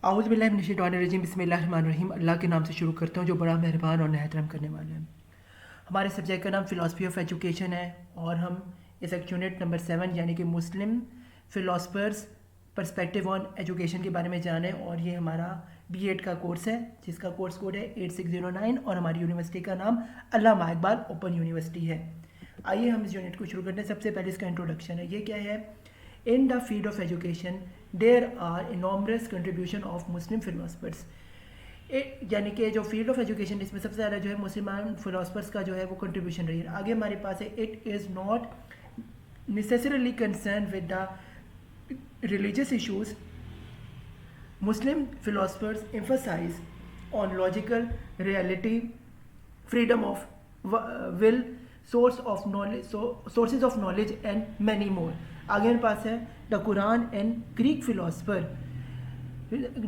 आऊज़ बिल्लाहि मिनश्शैतानिर्रजीम बिस्मिल्लाहिर्रहमानिर्रहीम। अल्लाह के नाम से शुरू करता हूँ जो बड़ा मेहरबान और नहायत रहम करने वाला है। हमारे सब्जेक्ट का नाम फ़िलासफ़ी ऑफ एजुकेशन है और हम इस यूनिट नंबर 7 यानी कि मुस्लिम फ़िलासफ़र्स पर्सपेक्टिव ऑन एजुकेशन के बारे में जाने। और ये हमारा B.Ed का कोर्स है जिसका कोर्स कोड है 8609 और हमारी यूनिवर्सिटी का नाम अल्लामा इकबाल ओपन यूनिवर्सिटी है। आइए हम इस यूनिट को शुरू करते हैं। सबसे पहले इसका इंट्रोडक्शन है। ये क्या है? In the field of education there are enormous contribution of Muslim philosophers. यानी कि जो फील्ड ऑफ एजुकेशन इसमें सबसे ज़्यादा जो है मुसलमान फिलोसफर्स का जो है वो कंट्रीब्यूशन रही है। आगे हमारे पास है it is not necessarily concerned with the religious issues. Muslim philosophers emphasize on logical reality, freedom of will, sources of knowledge and many more. आगे हमारे पास है the Quran and Greek philosopher.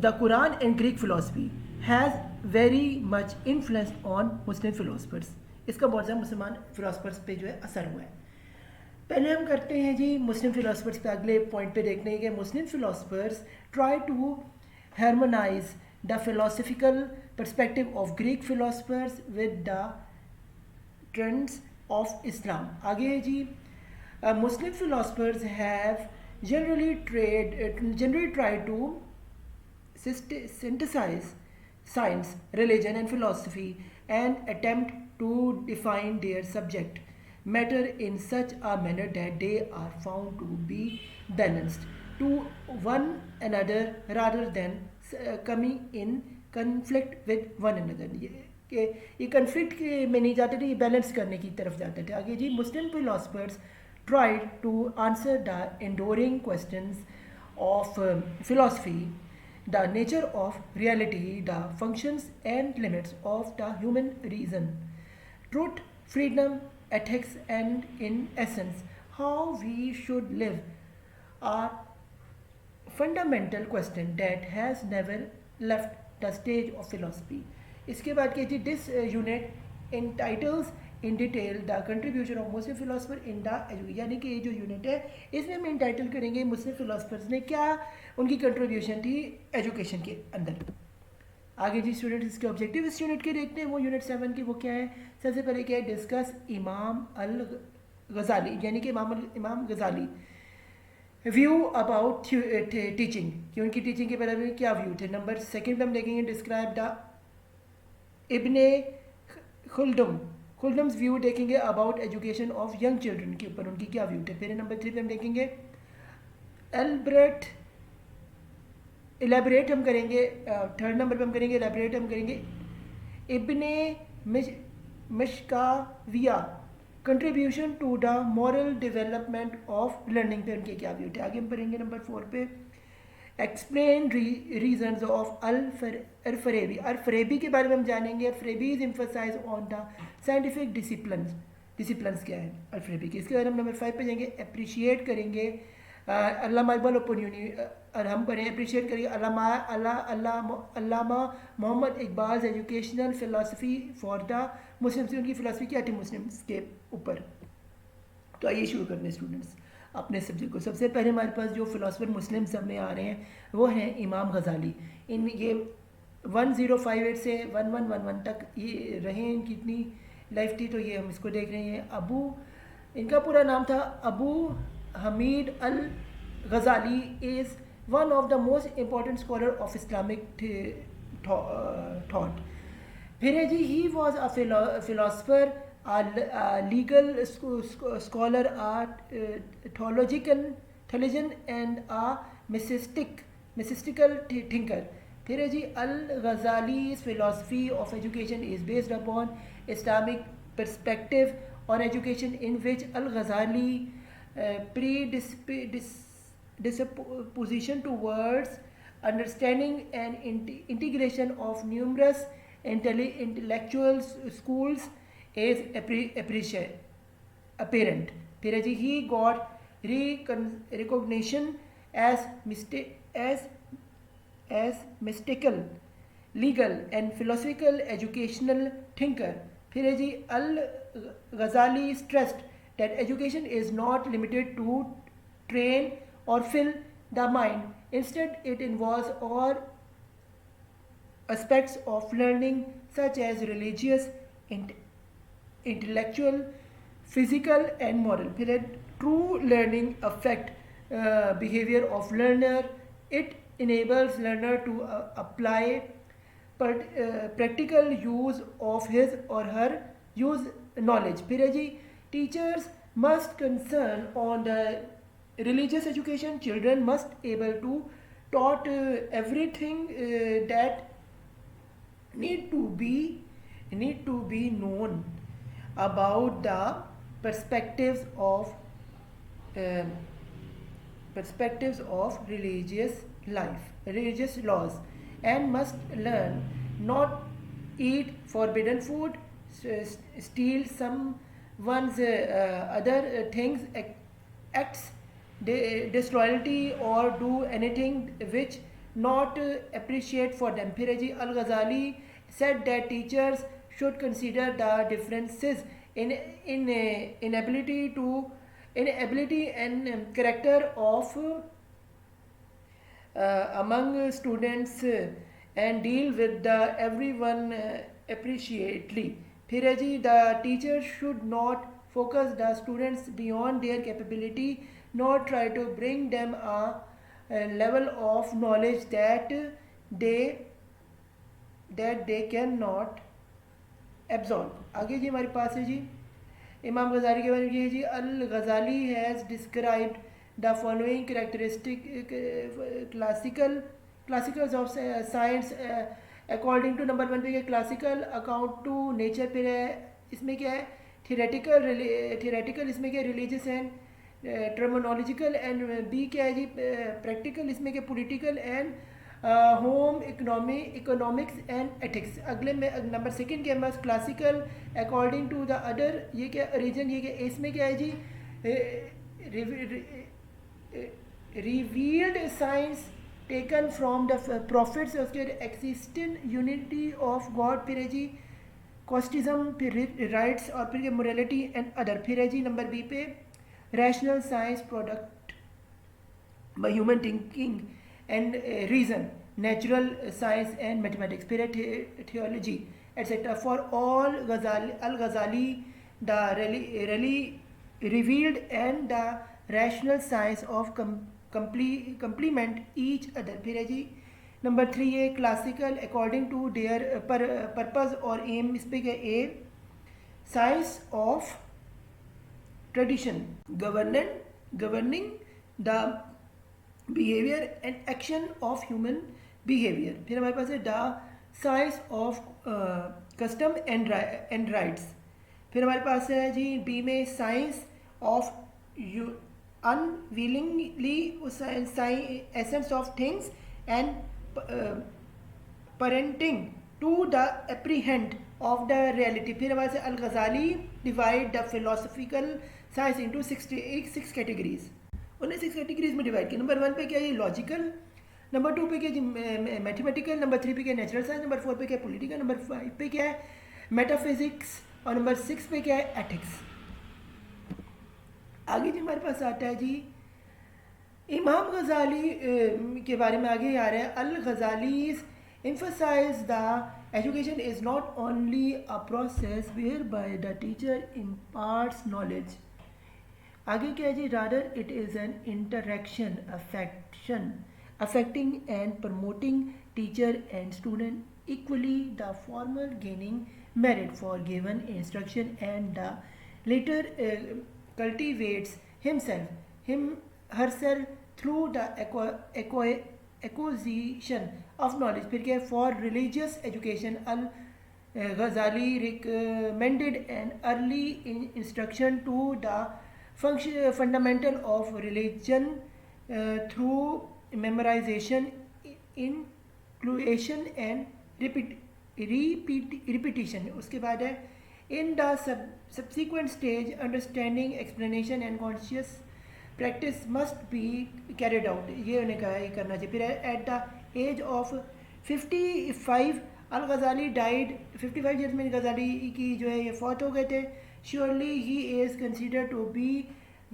The Quran and Greek philosophy has very much influence on Muslim philosophers. इसका बहुत ज़्यादा मुसलमान philosophers पे जो है असर हुआ है. पहले हम करते हैं जी मुस्लिम फिलोसफर्स पे. अगले पॉइंट पे देखते हैं कि Muslim philosophers try to harmonize the philosophical perspective of Greek philosophers with the trends of Islam. आगे जी Muslim philosophers have generally try to synthesize science, religion, and philosophy and attempt to define their subject matter in such a manner that they are found to be balanced to one another rather than coming in conflict with one another. ये conflict में नहीं जाते थे, ये balance करने की तरफ जाते थे. आगे जी Muslim philosophers tried to answer the enduring questions of philosophy, the nature of reality, the functions and limits of the human reason, truth, freedom, ethics, and in essence, how we should live are fundamental question that has never left the stage of philosophy. इसके बाद कहती this unit entitles in detail the contribution of Muslim philosopher in the education. यानी कि ये जो unit है इसमें हम इंटाइटल करेंगे मुस्लिम फिलोसफर्स ने क्या उनकी कंट्रीब्यूशन थी एजुकेशन के अंदर. आगे जी स्टूडेंट इसके ऑब्जेक्टिव इस यूनिट के देखते हैं. वो यूनिट 7 की वो क्या है? सबसे पहले क्या है? डिस्कस इमाम अल गज़ाली यानी कि इमाम गज़ाली व्यू अबाउट टीचिंग कि उनकी टीचिंग के बारे में क्या व्यू थे. नंबर सेकेंड पे हम देखेंगे डिस्क्राइब द इब्ने खुल्दम्स व्यू देखेंगे about education of young children के ऊपर उनकी क्या व्यू थे. फिर नंबर 3 पे हम देखेंगे एलेबरेट हम करेंगे. थर्ड नंबर पे हम करेंगे एलेबरेट हम करेंगे Ibn Miskawayh contribution to the moral development of learning पे उनके क्या व्यू थे. आगे हम पढ़ेंगे नंबर 4 पे explain reasons of Al Farabi. Al Farabi के बारे में हम जानेंगे. Al Farabi is emphasize on the scientific disciplines क्या है अल-फरेबी के. इसके बाद हम नंबर 5 पे जाएंगे अप्रिशिएट करेंगे अल्लामा इकबाल ओपन और हम करें अप्रिशिएट करेंगे Allama Muhammad Iqbal educational philosophy for the Muslims. उनकी फ़िलासफ़ी क्या थी मुस्लिम्स के ऊपर. तो आइए शुरू करते हैं स्टूडेंट्स अपने सब्जेक्ट को. सबसे पहले हमारे पास जो फ़िलासफ़र मुस्लिम सब में आ रहे हैं वो हैं इमाम गज़ाली. इन ये 1058 से 1111 तक ये रहे. इनकी इतनी लाइफ थी तो ये हम इसको देख रहे हैं. इनका पूरा नाम था Abu Hamid al Ghazali is one of the most important scholar of Islamic thought. फिर है जी he was a philosopher, a legal scholar, a theologian and a mystical thinker. फिर है जी अल गज़ाली's philosophy of education is based upon Islamic perspective on education in which Al Ghazali predisposition towards understanding and integration of numerous intellectual schools is apparent. फिर है जी he got recognition as mystical, legal and philosophical educational thinker. फिर है जी अल Ghazali stressed that education is not limited to train or fill the mind. Instead, it involves all aspects of learning such as religious, intellectual, physical and moral. फिर true learning affect behavior of learner. It enables learner to apply practical use of his or her use knowledge. फिर है जी teachers must concern on the religious education. Children must able to taught everything that need to be known about the perspectives of um, religious life, religious laws, and must learn not eat forbidden food, steal someone's other things, acts disloyalty, or do anything which not appreciate for them. फिर है जी Al Ghazali said that teachers should consider the differences in ability and character of among students and deal with the everyone appreciately. फिर है जी the teacher should not focus the students beyond their capability, nor try to bring them a level of knowledge that they cannot absorb. आगे जी हमारे पास है जी इमाम गजाली के बारे में ये जी Al Ghazali has described the following characteristic classicals of science according to number 1 पे क्या क्लासिकल अकाउंट टू नेचर पे है, इसमें क्या है थियोरेटिकल इसमें क्या religious and terminological and B क्या है जी प्रैक्टिकल इसमें क्या political and home economics and ethics. अगले में नंबर 2 के पास classical according to the other ये क्या रीजन ये क्या इसमें क्या है जी revealed science taken from the prophets उसके एक्सिस्टेंट यूनिटी ऑफ गॉड. फिर है जी कॉस्टिज्म, फिर राइट्स और फिर मोरालिटी एंड अदर. फिर है जी नंबर बी पे rational science product by human thinking and reason, natural science and mathematics. फिर theology etc. For all Al-Ghazali the really revealed and the rational science of complement each other. फिर है जी number 3 है classical according to their purpose और aim. इस पे क्या a science of tradition governing the behaviour and action of human behaviour. फिर हमारे पास है the science of custom and rights. फिर हमारे पास है जी बी में science of unwillingly essence of things and parenting to the apprehend of the reality. फिर हमारे से Al Ghazali divide the philosophical science into 6 categories. उन्हें 6 कैटेगरीज में डिवाइड किया. नंबर 1 पे क्या है लॉजिकल, नंबर 2 पे क्या जी मैथमेटिकल, नंबर 3 पे क्या नेचुरल साइंस, नंबर 4 पे क्या पॉलिटिकल, नंबर 5 पे क्या है मेटाफिजिक्स और नंबर 6 पे क्या है एथिक्स. आगे जी हमारे पास आता है जी इमाम गजाली के बारे में. आगे आ रहे हैं अल गजालीज emphasize the education is not only a process whereby the teacher imparts knowledge. आगे क्या है जी rather it is an interaction affecting and promoting teacher and student equally, the former gaining merit for given instruction and the later cultivates herself through the acquisition of knowledge. फिर क्या है for religious education अल गजाली recommended an early instruction to the fundamental of religion through memorization, inclusion and repetition. उसके बाद है in the subsequent stage understanding, explanation and conscious practice must be carried out. ये उन्हें कहा ये करना चाहिए. फिर at the age of 55 अल गजाली डाइड. 55 ईयर्स में गजाली की जो है ये फौत हो गए थे. Surely he is considered to be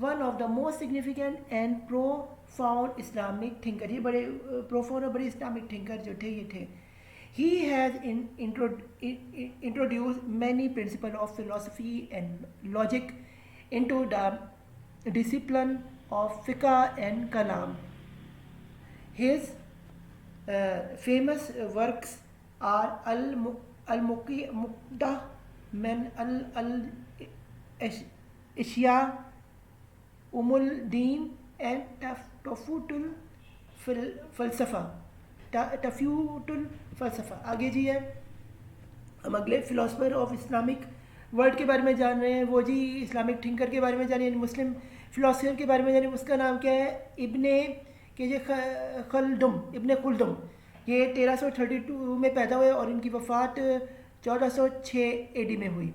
one of the most significant and profound Islamic thinker. ये बड़े profound और बड़े Islamic thinker जो थे ये थे. He has introduced many principles of philosophy and logic into the discipline of fiqh and kalam. His famous works are Al-Muqdah min Al-Ishya, Umul Deen and Tafutul Falsafa. टफ्यूटुल फ़लसफ़ा. आगे जी है, हम अगले फ़िलासफ़र ऑफ इस्लामिक वर्ल्ड के बारे में जान रहे हैं. वो जी इस्लामिक थिंकर के बारे में जानिए, मुस्लिम फ़िलासफ़र के बारे में जानिए. उसका नाम क्या है? इब्ने खुल्दुम. ये 1332 में पैदा हुए और इनकी वफ़ात 1406 AD में हुई.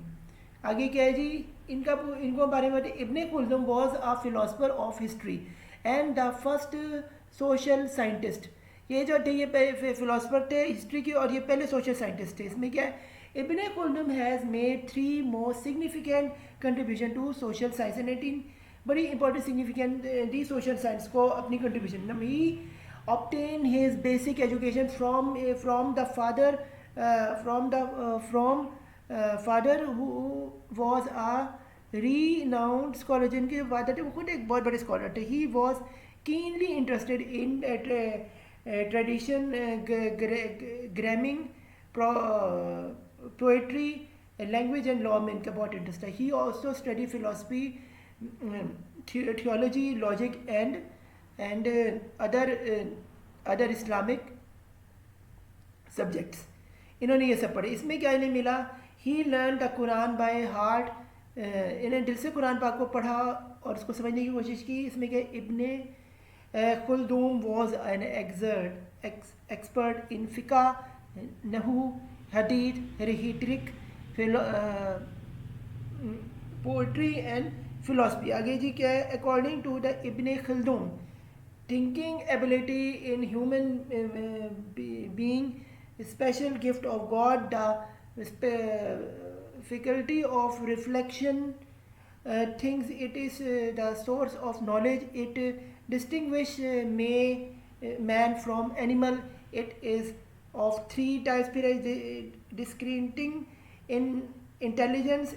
आगे क्या है जी, इनको बारे में Ibn Khaldun was a philosopher of history and the first social scientist. ये जो थे ये फ़िलासफ़र थे हिस्ट्री की और ये पहले सोशल साइंटिस्ट थे. इसमें क्या है, Ibn Khaldun has made 3 most significant contribution to social science and 18 बड़ी इंपॉर्टेंट सिग्निफिकेंट दी सोशल साइंस को अपनी contribution. He obtained his basic education from the father who was a renowned scholar. जिनके father थे वो खुद एक बहुत बड़े स्कॉलर थे. He was keenly interested in tradition, grammar, poetry, language and law में इनका बहुत इंटरेस्ट है. He also studied philosophy, theology, logic and other Islamic subjects. इन्होंने ये सब पढ़े. इसमें क्या इन्हें मिला? He learned the Quran by heart. इन्हें दिल से कुरान पाक को पढ़ा और उसको समझने की कोशिश की. इसमें क्या, इब्ने खुल्दूम was an expert in fiqh, nahu, hadith, rhetoric, poetry and philosophy. आगे जी क्या है? According to the Ibn Khaldun, thinking ability in human being, special gift of God, the faculty of reflection, thinks it is the source of knowledge. It distinguish man from animal. It is of 3 types: discriminating in intelligence.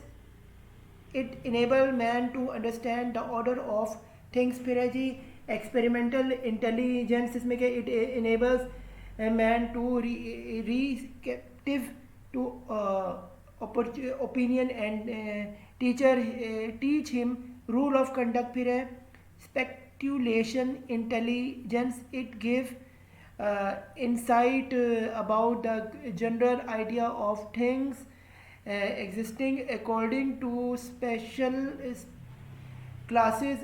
It enable man to understand the order of things. फिर जी experimental intelligence. इसमें क्या, it enables a man to receptive to opinion and teach him rule of conduct. फिर है speculation intelligence. It give insight about the general idea of things existing according to special classes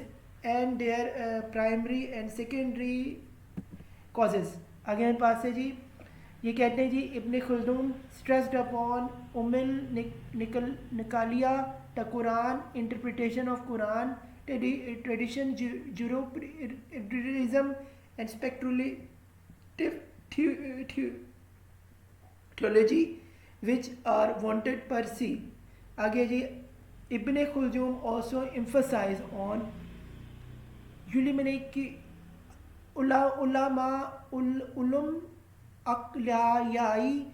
and their primary and secondary causes. आगे हमारे पास है जी, ये कहते हैं जी, इब्न खुल्दूम stressed upon निकालिया, the Quran, interpretation of Quran, tradition, Judaism and speculative theology which are wanted per se. आगे जी, इब्न खुल्दूम also emphasize on ulum अक्लियाई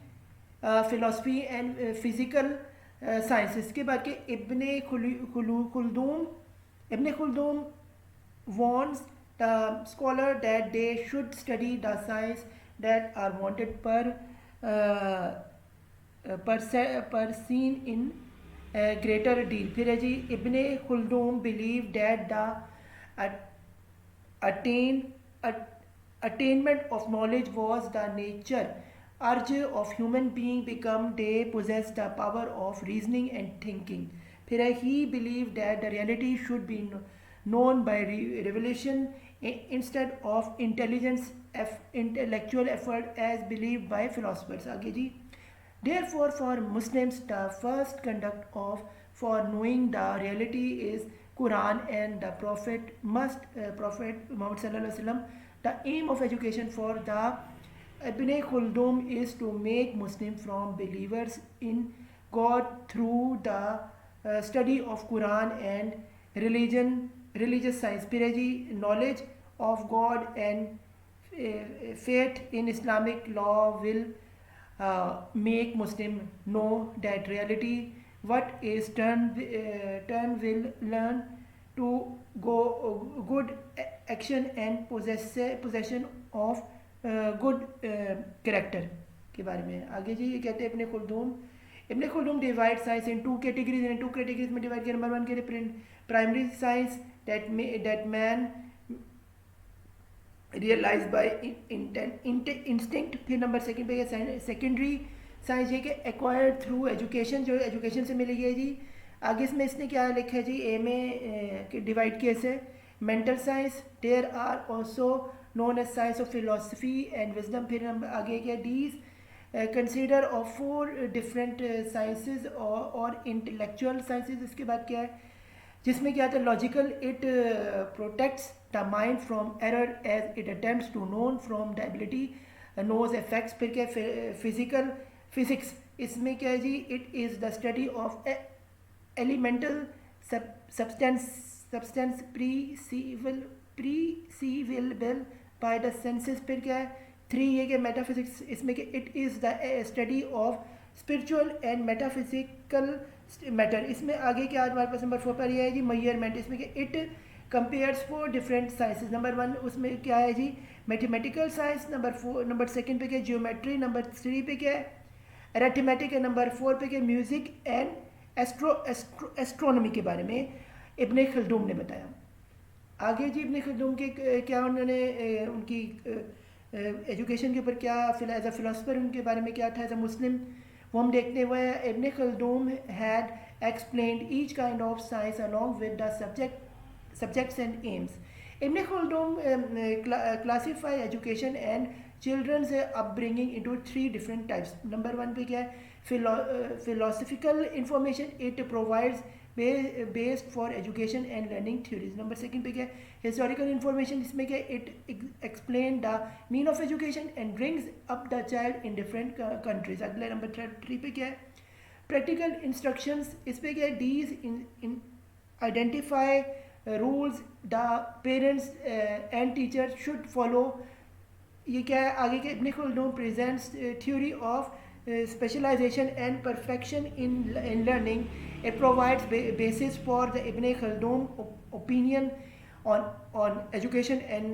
philosophy and physical sciences. के बाद के इब्न खुल्दूम warns the scholar that they should study the science that are wanted per seen in greater deal. फिर है जी, इब्न खुल्दूम believe that the attainment of knowledge was the nature urge of human being become they possess the power of reasoning and thinking. फिर है, he believed that the reality should be known by revelation instead of intellectual effort as believed by philosophers. आगे जी, therefore for Muslims the first conduct of for knowing the reality is Quran and the Prophet Muhammad sallallahu alaihi wasallam. The aim of education for the Ibn Khaldun is to make Muslims from believers in God through the study of Quran and religious science. Piraji, knowledge of God and faith in Islamic law will make Muslim know that reality, what is turn will learn to go good action and possession of good character के बारे में. आगे जी ये कहते हैं Ibn Khaldun divide science in two categories में divide किया. Number one के primary science that man realize by instinct. फिर नंबर सेकंड पे सेकेंडरी साइंस ये कि एक्वायर्ड थ्रू एजुकेशन, जो एजुकेशन से मिली है जी. आगे इसमें इसने क्या लिखा है जी, ए में डिवाइड किए से mental science. There are also known as science of philosophy and wisdom. फिर आगे क्या these consider of 4 different sciences और इंटेलेक्चुअल साइंसेज. इसके बाद क्या है जिसमें क्या था logical, it protects the mind from error as it attempts to known from the ability knows effects. फिर क्या फिजिकल फिजिक्स, इसमें क्या है जी it is the study of elemental substance perceivable by the senses. फिर क्या है 3 ये कि मेटाफिजिक्स, इसमें कि it is the study of spiritual and metaphysical matter. इसमें आगे क्या हमारे पास नंबर 4 पर यह है जी मेजरमेंट. इसमें कि it compares 4 different sciences. Number 1 उसमें क्या है जी मैथमेटिकल साइंस. नंबर सेकंड पे क्या जियोमेट्री. नंबर 3 पे क्या है अरिथमेटिक. नंबर 4 पे क्या म्यूज़िक एंड एस्ट्रोनॉमी के बारे में इब्ने खल्दूम ने बताया. आगे जी इब्ने खल्दूम के क्या उन्होंने उनकी एजुकेशन के ऊपर क्या एज अ फिलोसफर उनके बारे में क्या था एज अ मुस्लिम वो हम देखते हुए. Ibn Khaldun had explained each kind of science along with the subjects and aims. Ibn Khaldun classify education and children's upbringing into 3 different types. Number 1 पे क्या है philosophical information, it provides based for education and learning theories. Number 2 पे क्या है historical information, इसमें क्या it explain the mean of education and brings up the child in different countries. अगला number 3 पे क्या है practical instructions, इस पे क्या है these in identify rules the parents and teacher should follow. ये क्या है आगे के Ibn Khaldun presents theory of specialization and perfection in learning. It provides basis for the Ibn Khaldun opinion on education and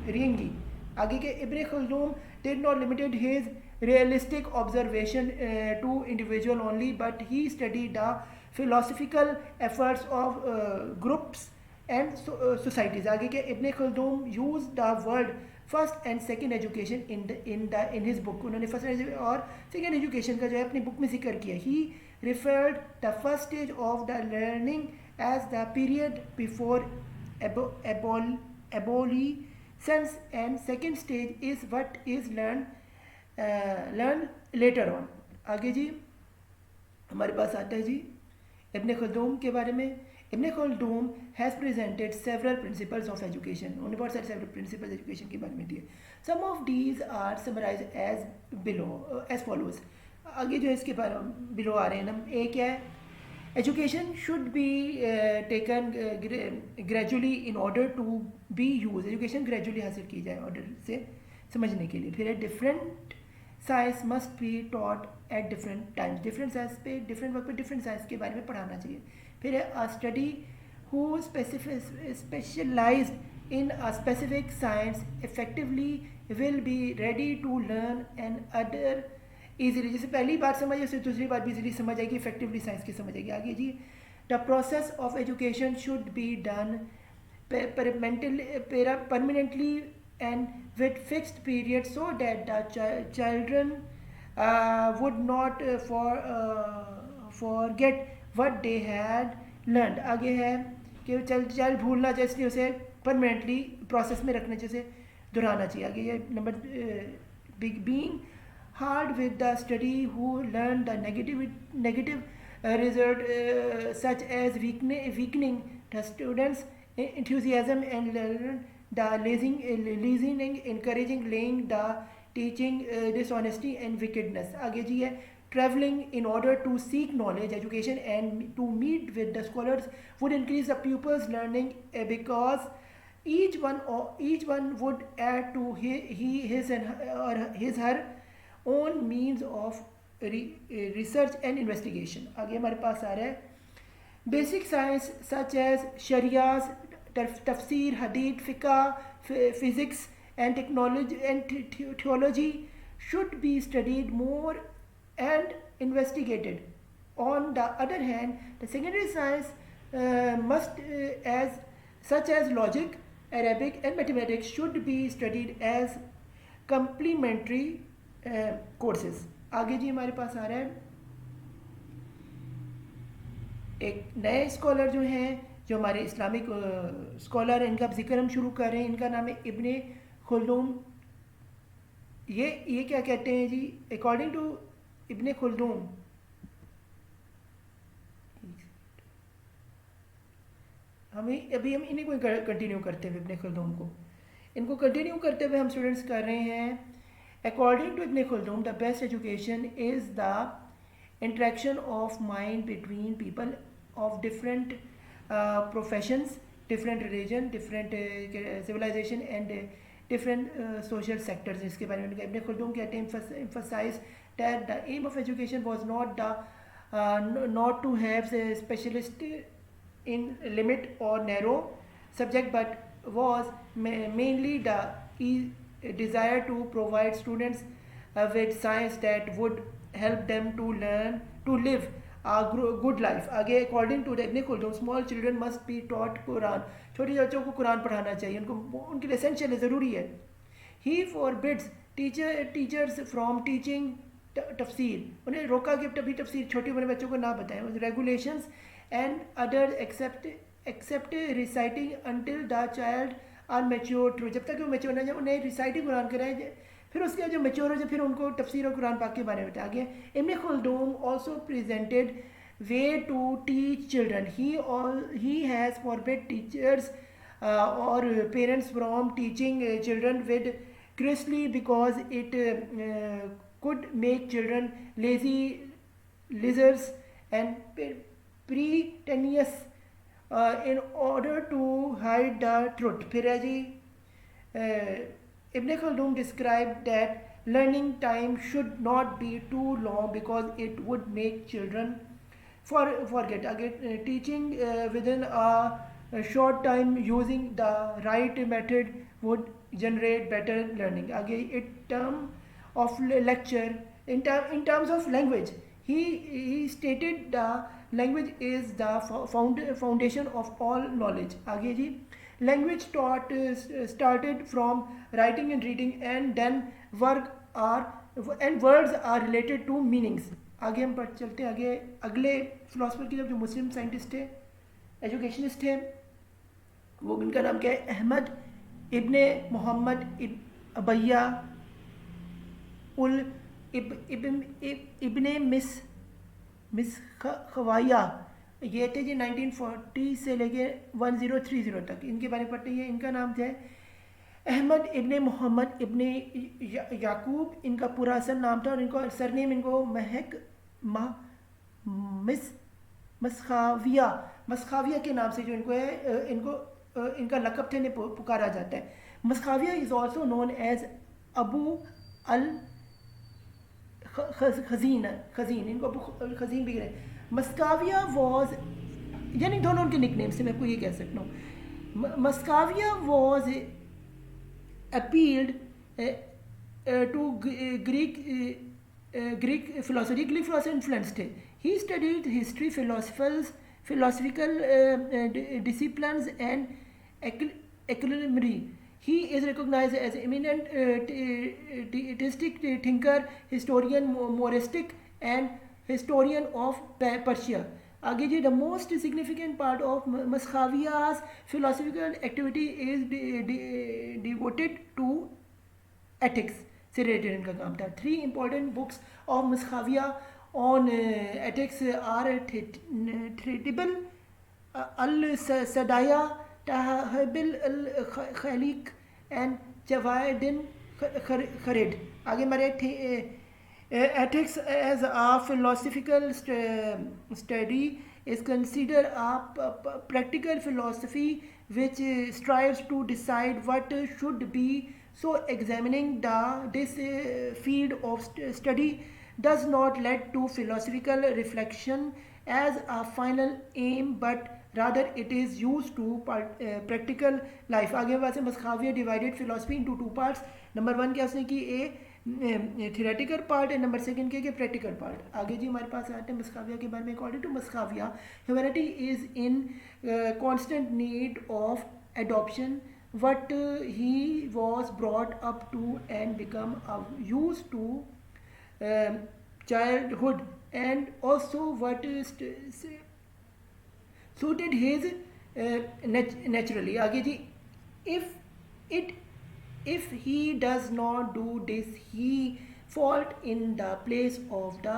rearing. आगे के Ibn Khaldun did not limited his realistic observation to individual only, but he studied the philosophical efforts of groups and societies. आगे के Ibn Khaldun used the word first and second education in his book. उन्होंने first और second education का जो है अपनी book में जिक्र किया. he referred the first stage of the learning as the period before abolitions and second stage is what is learned later on. आगे जी हमारे पास आता है जी इब्न खल्दून के बारे में. Ibn Khaldun has presented several principles of education. उन्होंने बहुत सारे सेवरल प्रिंसिपल्स एजुकेशन के बारे में दिए. Some of these are summarize as below as follows. आगे जो है इसके बारे में बिलो आ रहे हैं ना. एक क्या है education should be taken gradually in order to be use. Education gradually हासिल की जाए ऑर्डर से समझने के लिए. फिर different science must be taught at different times. Different science पे डिफरेंट वक्त पे डिफरेंट साइंस के बारे में पढ़ाना चाहिए. फिर a study who specialized in a specific science effectively will be ready to learn and other easily. जैसे पहली बार समझ उसे दूसरी बार भी ईजिली समझ आएगी, इफेक्टिवली साइंस की समझ आएगी. आगे जी the process of education should be done permanently and with fixed periods so that the children would not forget what they had learned. आगे है कि चाइल्ड भूलना चाहिए इसलिए उसे परमानेंटली प्रोसेस में रखना चाहिए, दोहराना चाहिए. आगे ये number being hard with the study who learn the negative result such as weakening the students enthusiasm and learn the leasing encouraging laying the teaching dishonesty and wickedness. आगे जी है traveling in order to seek knowledge education and to meet with the scholars would increase the pupils learning because each one would add to his and or his her own means of research and investigation. आगे हमारे पास आ रहा है basic science such as sharias, tafsir, hadith, fiqh, physics and technology and theology should be studied more and investigated. On the other hand, the secondary science must as such as logic, Arabic and mathematics should be studied as complementary courses. आगे जी हमारे पास आ रहा है एक नए scholar जो हैं, जो हमारे इस्लामिक स्कॉलर हैं, इनका जिक्र हम शुरू कर रहे हैं. इनका नाम है इब्ने खुल्दूम. ये क्या कहते हैं जी? अकॉर्डिंग टू इब्ने खुल्दूम, हम इन्हीं को कंटिन्यू करते हुए इब्ने खुल्दूम को इनको कंटिन्यू करते हुए हम स्टूडेंट्स कर रहे हैं. According to Ibn Khaldun, the best education is the interaction of mind between people of different professions, different religion, different civilization and different social sectors. इसके बारे में इब्ने खुल्दूम कहते हैं emphasize that the aim of education was not to have a specialist in limit or narrow subject, but was mainly the desire to provide students with science that would help them to learn to live a good life. आगे according to Ibn Khaldun, small children must be taught Quran. छोटे बच्चों को कुरान पढ़ाना चाहिए, उनको उनके लिए essential है, ज़रूरी है. He forbids teachers from teaching तफसीर. उन्हें रोका कि तभी तफसीर छोटे बड़े बच्चों को ना बताएं. Regulations and others except reciting until the child are mature. जब तक वो mature ना जाए उन्हें reciting कुरान कराएं, फिर उसके जो मेच्योर हो जाए फिर उनको तफसीर और कुरान पाक के बारे में बताया गया. Ibn Khaldun also presented way to teach children. He has forbid teachers और parents from teaching children with cruelly because it could make children lazy, lizards and pretentious in order to hide the truth. फिर है जी Ibn Khaldun described that learning time should not be too long because it would make children forget. Again, teaching within a short time using the right method would generate better learning. Again, in terms of lecture, in terms of language, he stated the language is the foundation of all knowledge. आगे जी language taught started from writing and reading and then words are related to meanings. आगे हम चलते हैं आगे अगले philosopher की तरफ जो मुस्लिम साइंटिस्ट है, एजुकेशनिस्ट है, वो उनका नाम क्या है? अहमद इब्ने मोहम्मद अबैया उल इब्ने मिस खवाया. ये थे जी 1940 से लेके 1030 तक. इनके बारे में पढ़ते हैं. इनका नाम क्या है? अहमद इब्ने मोहम्मद इब्ने याकूब इनका पूरा असल नाम था और इनको सरनेम इनको मसखाविया के नाम से जो इनको है इनका लक़ब थे ने पुकारा जाता है. Miskawayh is also known as Abu al Khazin. इनको अबू खजीन भी कहते हैं. मस्काविया वॉज, यानी दोनों उनके निकनेम से मैं आपको ये कह सकता हूँ. Miskawayh was appealed to Greek philosophy influence थे. He studied history, philosophical disciplines and economy. He is recognized as an eminent artistic thinker, historian, moristic and historian of Persia. आगे जी the most significant part of Maskhaviya's philosophical activity is devoted to ethics से related इनका काम था. 3 important books of Maskhaviya on ethics are Tibble al-Sadaya, Tahbil al-Khaliq and Jawaiddin Kharid. आगे हमारे ethics as a philosophical study is considered a practical philosophy which strives to decide what should be. So examining this field of study does not lead to philosophical reflection as a final aim, but rather it is used to practical life. आगे बात है Miskawayh divided philosophy into two parts. Number one क्या उसने की theoretical part है, number second के practical part. आगे जी हमारे पास आते हैं मस्काविया के बारे में. According to Miskawayh, humanity is in constant need of adoption. What he was brought up to and become used to childhood, and also what suited his naturally. आगे जी, it if he does not do this, he fault in the place of the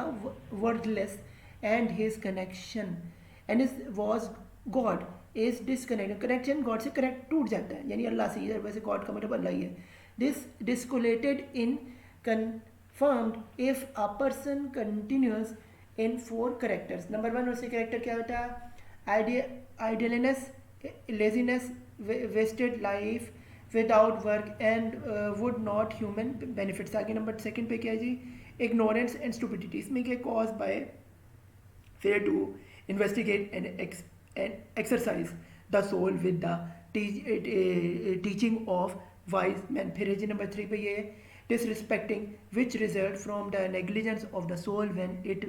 worthless, and his connection and his was God is disconnected. Connection God से connect टूट जाता है, यानी अल्लाह से. इधर वैसे God का मतलब अल्लाह ही है. This dislocated in confirmed if a person continues in four characters. Number one उससे कैरेक्टर क्या होता है? idleness, laziness, wasted life without work, and would not human benefits. आगे नंबर सेकंड पे क्या है जी? ignorance and stupidity. इसमें क्या caused by failure to investigate and exercise the soul with the teaching of wise men. फिर है जी number three पे ये disrespecting which result from the negligence of the soul when it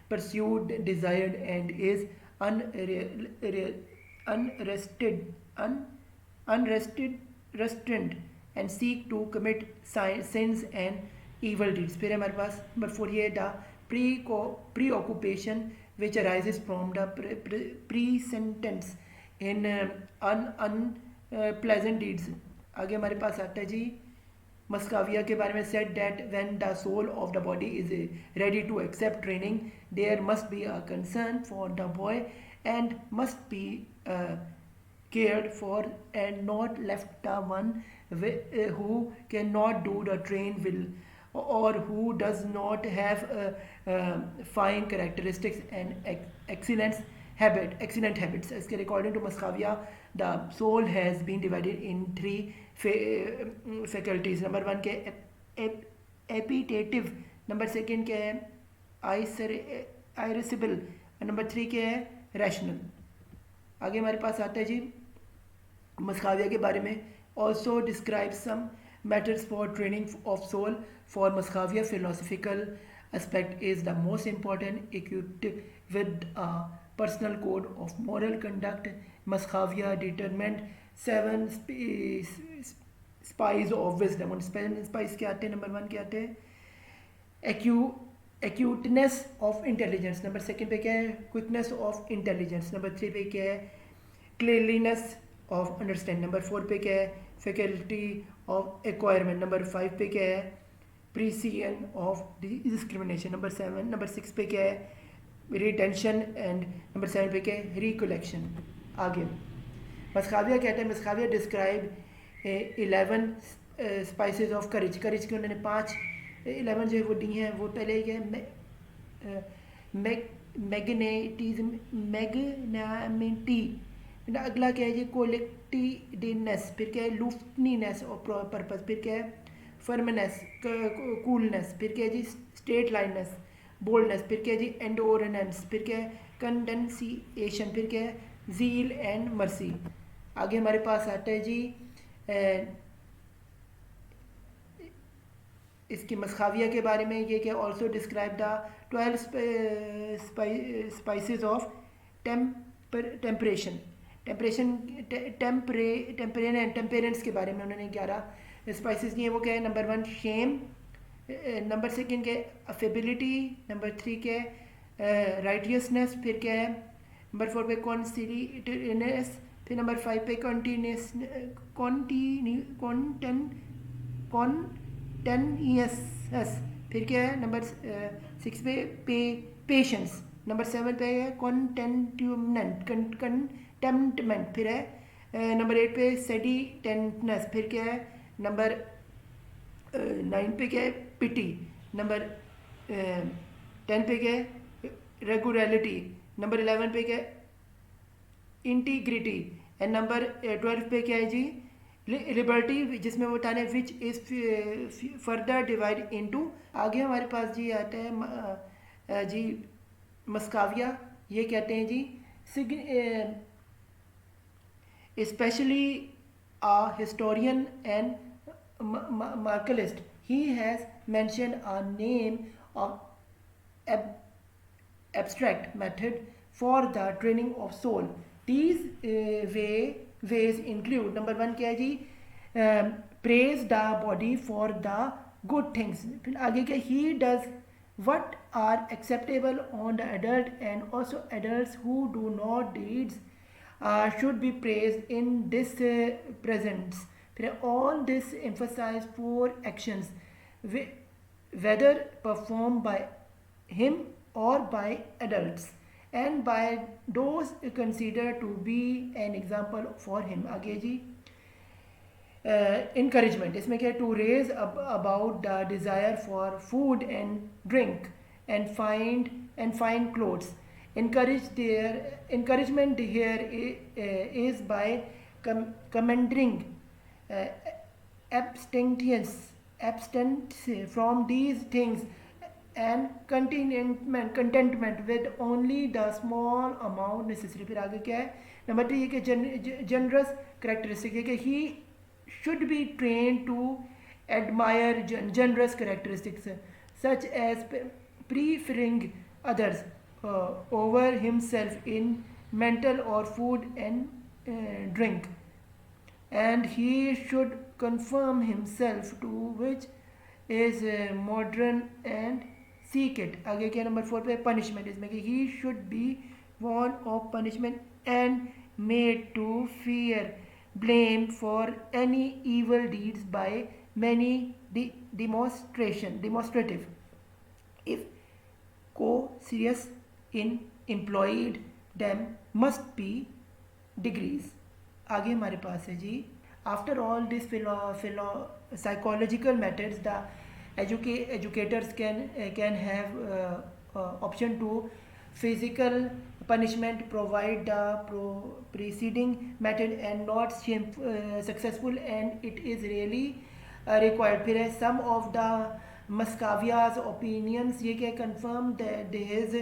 pursued desired and is unrestrained and seek to commit sins and evil deeds. फिर हमारे पास number four ये the preoccupation which arises from the presentence in unpleasant deeds. आगे हमारे पास आता है जी मस्काविया के बारे में. said that when the soul of the body is ready to accept training, there must be a concern for the boy and must be cared for and not left the one who cannot do the train will, or who does not have fine characteristics and excellent habits. According to Moscavia, the soul has been divided in three faculties. Number one के एपिटेटिव, number second के है आइरिसिबल, number three के है rational. आगे हमारे पास आता है जी मस्काविया के बारे में. Also describe some matters for training of soul. For Moscavia, philosophical aspect is the most important, equipped with a personal code of moral conduct. Moscavia determined 7 spies of wisdom. उन 7 spies क्या आते हैं? नंबर वन क्या आते हैं? acuteness of intelligence. Number second पे क्या है? quickness of intelligence. Number three पे क्या है? clearliness of understanding. Number four पे क्या है? faculty of acquirement. Number five पे क्या है? precision of discrimination. Number six पे क्या है? retention. एंड नंबर सेवन पे क्या है? recollection. आगे मस्काविया कहते हैं, मस्काविया डिस्क्राइब 11 स्पाइसेस ऑफ करेज. करेज के उन्होंने 11 जो है वो दी हैं. वो पहले क्या है? मैग्नेटिज्म. अगला क्या है जी? कोलेक्टिवनेस. फिर क्या है? लुफ्टनीनेस और पर्पस. फिर क्या है? Firmness, coolness. फिर क्या है जी? Straight लाइननेस, boldness. फिर क्या है जी? एंडोरेंस. फिर क्या है? कंडेंसिएशन. फिर क्या है? Zeal and mercy. आगे हमारे पास आता है जी इसकी मस्काविया के बारे में. ये क्या? Also describe the 12 spices of temperance के बारे में उन्होंने 11 स्पाइसेस दिए. वो क्या है? Number one shame, number second के अफेबिलिटी, नंबर थ्री के राइटियसनेस. फिर क्या है? नंबर फोर पे कॉन्सिडनेस. फिर नंबर फाइव पे कॉन्टेनियस. फिर क्या है? नंबर सिक्स पे पेशेंस. नंबर सेवन पे है कंटेम्पमेंट. फिर है नंबर 8 पे सेडिटेंटनेस. फिर क्या है? नंबर 9 पे क्या है? पिटी. नंबर 10 पे क्या है? रेगुलरिटी. नंबर 11 पे क्या है? इंटीग्रिटी. एंड नंबर 12 पे क्या है जी, लिबर्टी, जिसमें वो बता रहे हैं which is further divide into. आगे हमारे पास जी आता है जी मस्काविया, ये कहते हैं जी especially a historian and Marxist. He has mentioned a name of ab- abstract method for the training of soul. These ways include number one क्या है जी, praise the body for the good things. फिर आगे क्या, he does what are acceptable on the adult and also adults who do not deeds should be praised in this presence. फिर all this emphasize four actions whether performed by him or by adults and by those considered to be an example for him. आगे जी encouragement, इसमें क्या है, to raise about the desire for food and drink and fine clothes. Encouragement here is by commending uh, abstinence from these things and contentment with only the small amount necessary. फिर आगे क्या है, number 3 ये कि generous characteristic है कि he should be trained to admire generous characteristics such as preferring others over himself in mental or food and drink, and he should conform himself to which is modern and seek it. आगे क्या number 4 पे punishment, इसमें कि he should be warned of punishment and made to fear blame for any evil deeds by many demonstrative if co-serious in employed them must be degrees. आगे हमारे पास है जी, after all this psychological methods the educators can have option to physical punishment provide the preceding method and not successful and it is really required. फिर है some of the Muscavia's opinions, ये क्या confirm that his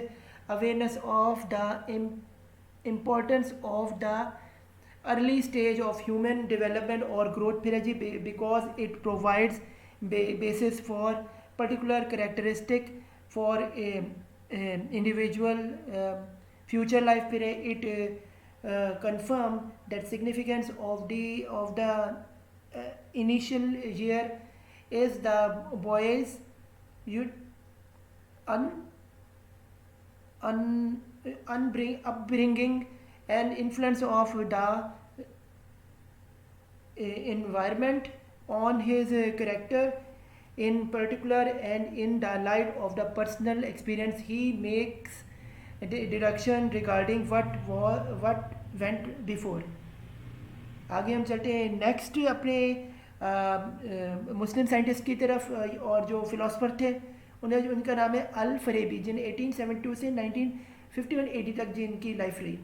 awareness of the importance of the early stage of human development or growth. फिर है जी because it provides basis for particular characteristic for a individual future life. फिर है it confirm that significance of the initial year is the boys you un, upbringing and influence of the environment on his character in particular, and in the light of the personal experience he makes deduction regarding what went before. आगे हम चलते हैं next अपने मुस्लिम scientist की तरफ और जो philosopher थे उन्हें, उनका नाम है अल फरेबी, जिन 1872 से 1951 80 तक जिनकी लाइफ रही।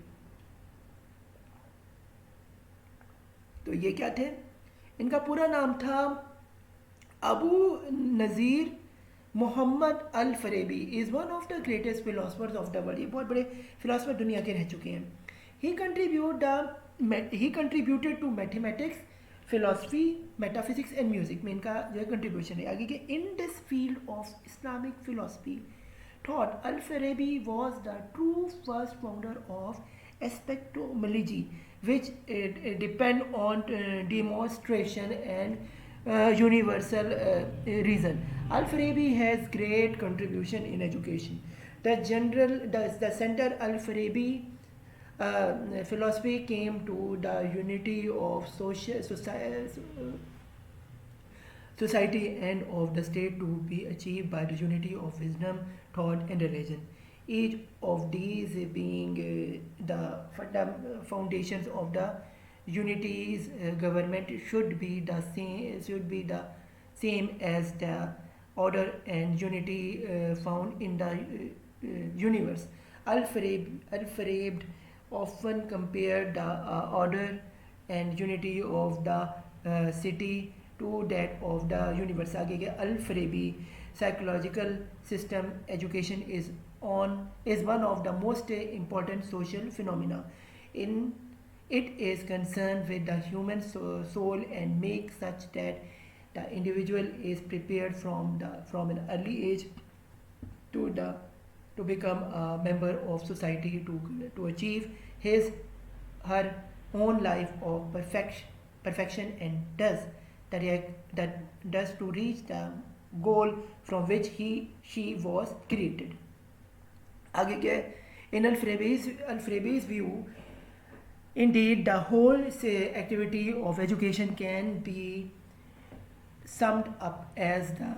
तो ये क्या थे, इनका पूरा नाम था Abu Nazir Muhammad al Farabi is one of the greatest philosophers of the world. ये बहुत बड़े फिलोसफर दुनिया के रह चुके हैं। He contributed to mathematics, philosophy, metaphysics and music में इनका जो कंट्रीब्यूशन है। आगे के in this field of Islamic philosophy thought al Farabi was the true first founder of epistemology which depend on demonstration and universal reason. Al-Farabi has great contribution in education. The center Al-Farabi philosophy came to the unity of society and of the state to be achieved by the unity of wisdom, thought and religion. Each of these being the foundations of the unity's government should be the same as the order and unity found in the universe. Al-Farabi often compared the order and unity of the city to that of the universe. आगे के Al-Farabi psychological system education is one of the most important social phenomena. In it is concerned with the human soul and makes such that the individual is prepared from an early age to the to become a member of society to achieve his her own life of perfection and that does to reach the goal from which she was created. आगे क्या है? In Al-Farabi's view, indeed, the whole activity of education can be summed up as the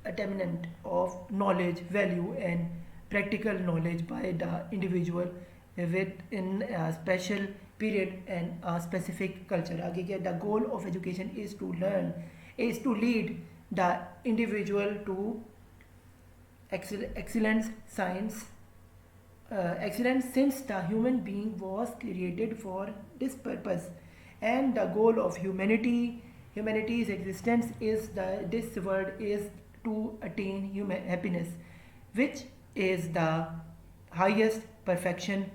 attainment of knowledge, value, and practical knowledge by the individual within a special period and a specific culture. आगे क्या? The goal of education is to lead the individual to excellence excellence since the human being was created for this purpose, and the goal of humanity's existence is this world is to attain happiness, which is the highest perfection,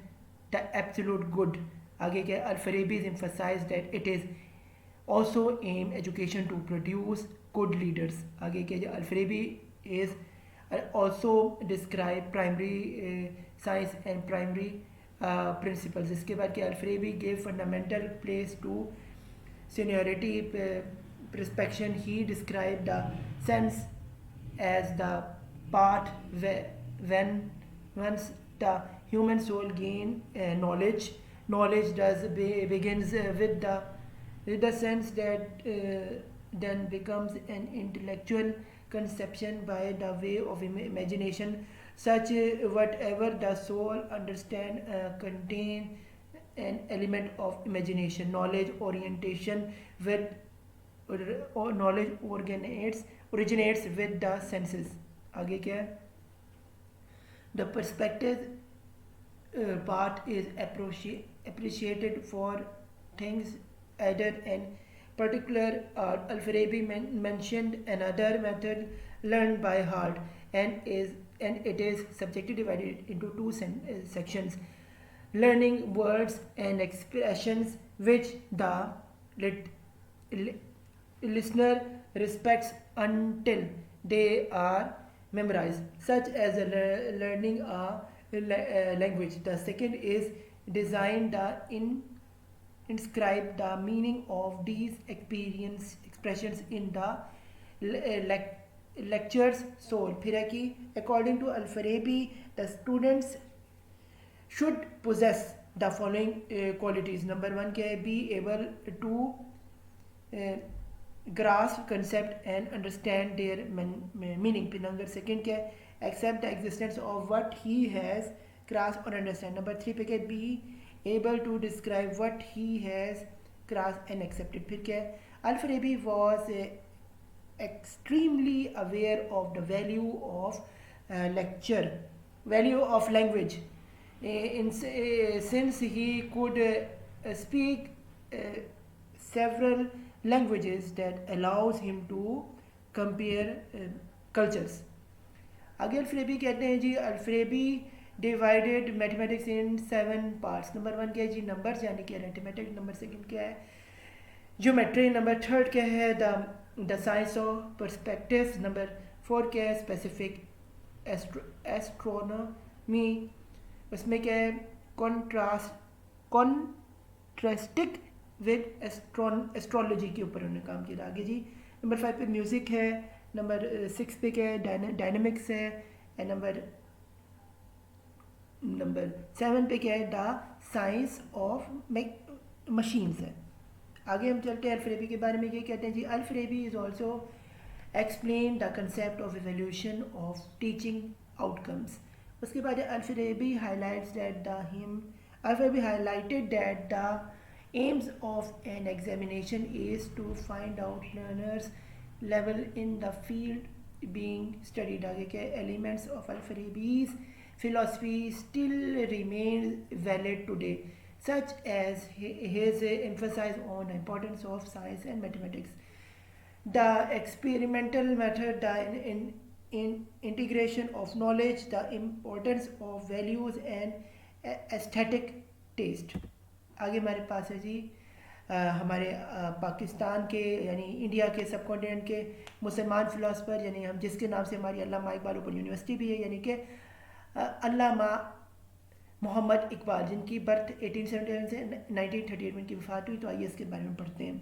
the absolute good. आगे क्या? Al-Farabi emphasized that it is also aim education to produce good leaders. आगे क्या? Al-Farabi is also describe primary science and primary principles. इसके बाद क्या? Al-Farabi gave fundamental place to seniority perspection. He described the sense as the part when once the human soul gain knowledge begins with the sense that then becomes an intellectual conception by the way of imagination, such whatever the soul understand contain an element of imagination. Knowledge orientation with or knowledge originates with the senses. आगे क्या है? The perspective part is appreciated for things added and particular art. Al-Farabi mentioned another method learned by heart, and it is subjectively divided into two sections: learning words and expressions which the listener respects until they are memorized, such as learning a language. The second is design inscribe the meaning of these expressions in the lecture's soul. फिर है कि according to Al-Farabi, the students should possess the following qualities. Number one क्या है? Be able to grasp concept and understand their meaning. फिर number second क्या है? Accept the existence of what he has grasped or understand. Number three पे क्या है? Be able to describe what he has grasped and accepted. फिर क्या है? Al-Farabi was extremely aware of the value of value of language. Since he could speak several languages, that allows him to compare cultures. आगे Al Farabi कहते हैं जी, Al Farabi divided mathematics in 7 parts. Number 1 क्या है जी? Numbers यानी कि arithmetic. Number 2 क्या है? ज्योमेट्री. नंबर 3 क्या है? The science of perspectives. Number 4 क्या है? Specific astronomy. उसमें क्या है? कॉन्ट्रास्टिक विद एस्ट्रोलॉजी के ऊपर उन्होंने काम किया. आगे जी नंबर 5 पे म्यूज़िक है. नंबर 6 पे क्या है? डायनामिक्स है. एंड नंबर 7 पे क्या है? द साइंस ऑफ मशीन्स है. आगे हम चलते हैं अल-फरेबी के बारे में. क्या कहते हैं जी? Al Farabi is also explain the concept of evolution of teaching outcomes. उसके बाद अल-फरेबी highlighted that the aims of an examination is to find out learners level in the field being studied. आगे क्या? elements of Al-Farabi's philosophy still remains valid today, such as his emphasis on the importance of science and mathematics, the experimental method, the in integration of knowledge, the importance of values and aesthetic taste. आगे हमारे पास है जी हमारे पाकिस्तान के यानी India के सब continent के मुसलमान फ़िलासफ़र यानी हम जिसके नाम से हमारी अल्लामा इकबाल ओपन यूनिवर्सिटी भी है, यानी कि अल्लामा मोहम्मद इकबाल, जिनकी बर्थ 1877 से 1938 में इनकी वफ़ात हुई। तो आइए इसके बारे में पढ़ते हैं।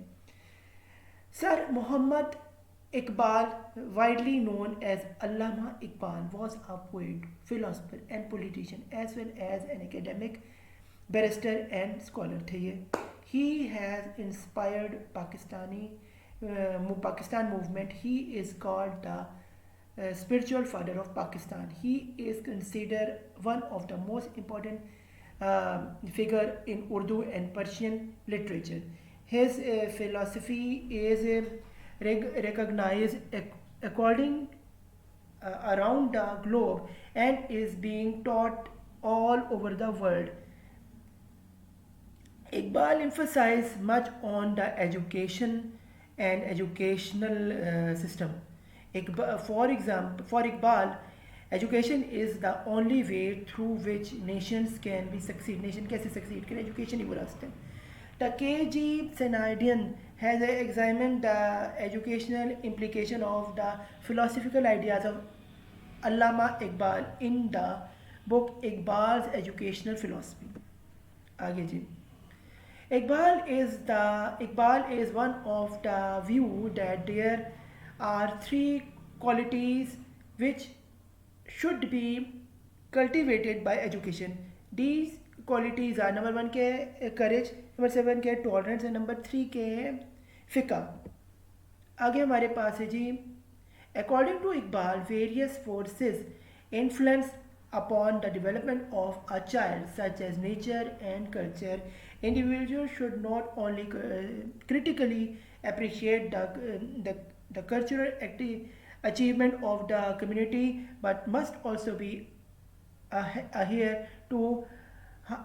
Sir Muhammad Iqbal, widely known as Allama Iqbal, was a poet, philosopher and politician as well as an academic, barrister and scholar थे ये. He has inspired Pakistan movement. He is called the spiritual father of Pakistan. He is considered one of the most important figure in Urdu and Persian literature. His philosophy is recognized according around the globe and is being taught all over the world. Iqbal emphasized much on the education and educational system. For Iqbal, education is the only way through which nations can be succeed. Nation कैसे succeed करें? Education ही वो रास्ता है. The KG Senadian has examined the educational implication of the philosophical ideas of Allama Iqbal in the book Iqbal's Educational Philosophy. आगे जी. Iqbal is one of the view that there are three qualities which should be cultivated by education. These qualities are number 1 के courage, number 7 के tolerance and number 3 के फ़िका. आगे हमारे पास है जी. According to Iqbal, various forces influence upon the development of a child such as nature and culture. Individuals should not only critically appreciate the cultural achievement of the community but must also be adhere to